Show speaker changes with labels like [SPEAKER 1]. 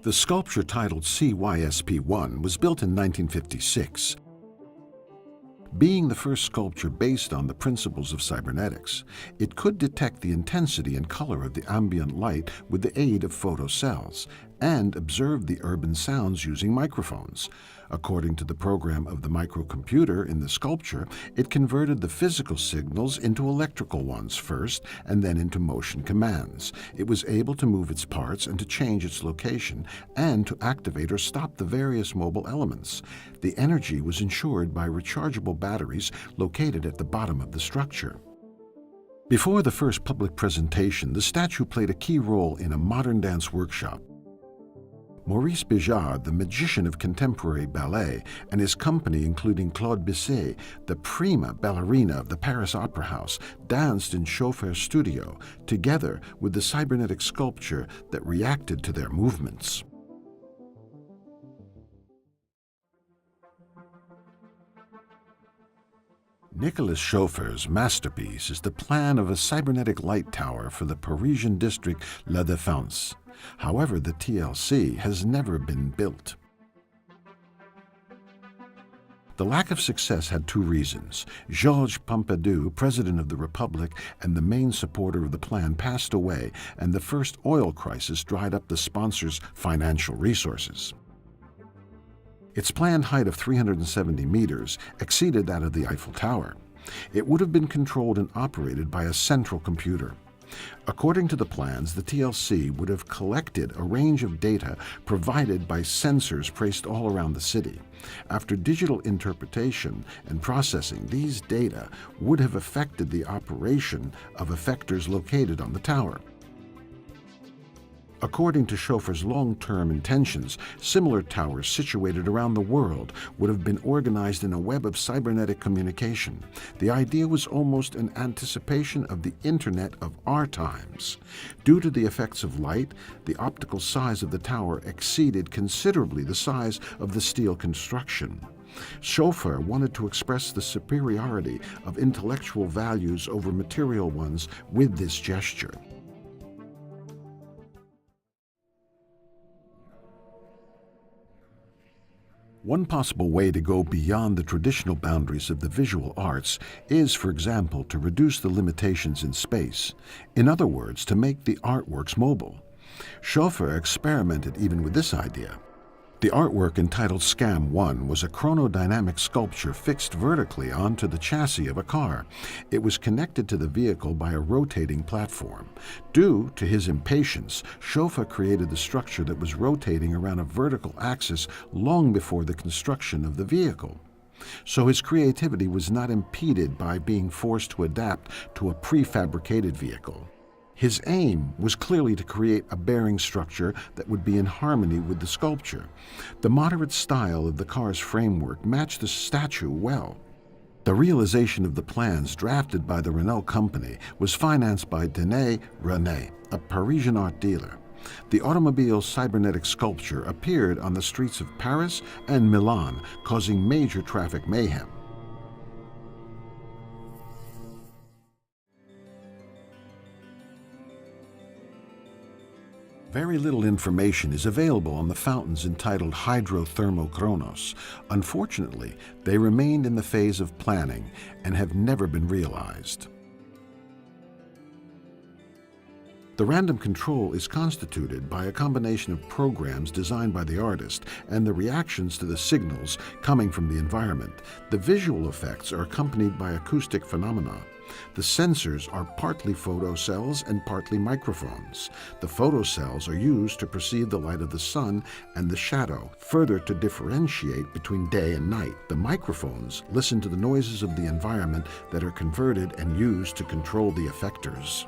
[SPEAKER 1] The sculpture titled CYSP-1 was built in 1956. Being the first sculpture based on the principles of cybernetics, it could detect the intensity and color of the ambient light with the aid of photocells and observe the urban sounds using microphones. According to the program of the microcomputer in the sculpture, it converted the physical signals into electrical ones first and then into motion commands. It was able to move its parts and to change its location and to activate or stop the various mobile elements. The energy was ensured by rechargeable batteries located at the bottom of the structure. Before the first public presentation, the statue played a key role in a modern dance workshop. Maurice Béjart, the magician of contemporary ballet, and his company, including Claude Bisset, the prima ballerina of the Paris Opera House, danced in Schöffer's studio, together with the cybernetic sculpture that reacted to their movements. Nicolas Schöffer's masterpiece is the plan of a cybernetic light tower for the Parisian district La Défense. However, the TLC has never been built. The lack of success had two reasons. Georges Pompidou, President of the Republic and the main supporter of the plan, passed away, and the first oil crisis dried up the sponsor's financial resources. Its planned height of 370 meters exceeded that of the Eiffel Tower. It would have been controlled and operated by a central computer. According to the plans, the TLC would have collected a range of data provided by sensors placed all around the city. After digital interpretation and processing, these data would have affected the operation of effectors located on the tower. According to Schöffer's long-term intentions, similar towers situated around the world would have been organized in a web of cybernetic communication. The idea was almost an anticipation of the Internet of our times. Due to the effects of light, the optical size of the tower exceeded considerably the size of the steel construction. Schöffer wanted to express the superiority of intellectual values over material ones with this gesture. One possible way to go beyond the traditional boundaries of the visual arts is, for example, to reduce the limitations in space. In other words, to make the artworks mobile. Schöffer experimented even with this idea. The artwork entitled Scam 1 was a chronodynamic sculpture fixed vertically onto the chassis of a car. It was connected to the vehicle by a rotating platform. Due to his impatience, Schöffer created the structure that was rotating around a vertical axis long before the construction of the vehicle. So his creativity was not impeded by being forced to adapt to a prefabricated vehicle. His aim was clearly to create a bearing structure that would be in harmony with the sculpture. The moderate style of the car's framework matched the statue well. The realization of the plans drafted by the Renault company was financed by Denis René, a Parisian art dealer. The automobile's cybernetic sculpture appeared on the streets of Paris and Milan, causing major traffic mayhem. Very little information is available on the fountains entitled hydrothermochronos. Unfortunately, they remained in the phase of planning and have never been realized. The random control is constituted by a combination of programs designed by the artist and the reactions to the signals coming from the environment. The visual effects are accompanied by acoustic phenomena. The sensors are partly photocells and partly microphones. The photocells are used to perceive the light of the sun and the shadow, further to differentiate between day and night. The microphones listen to the noises of the environment that are converted and used to control the effectors.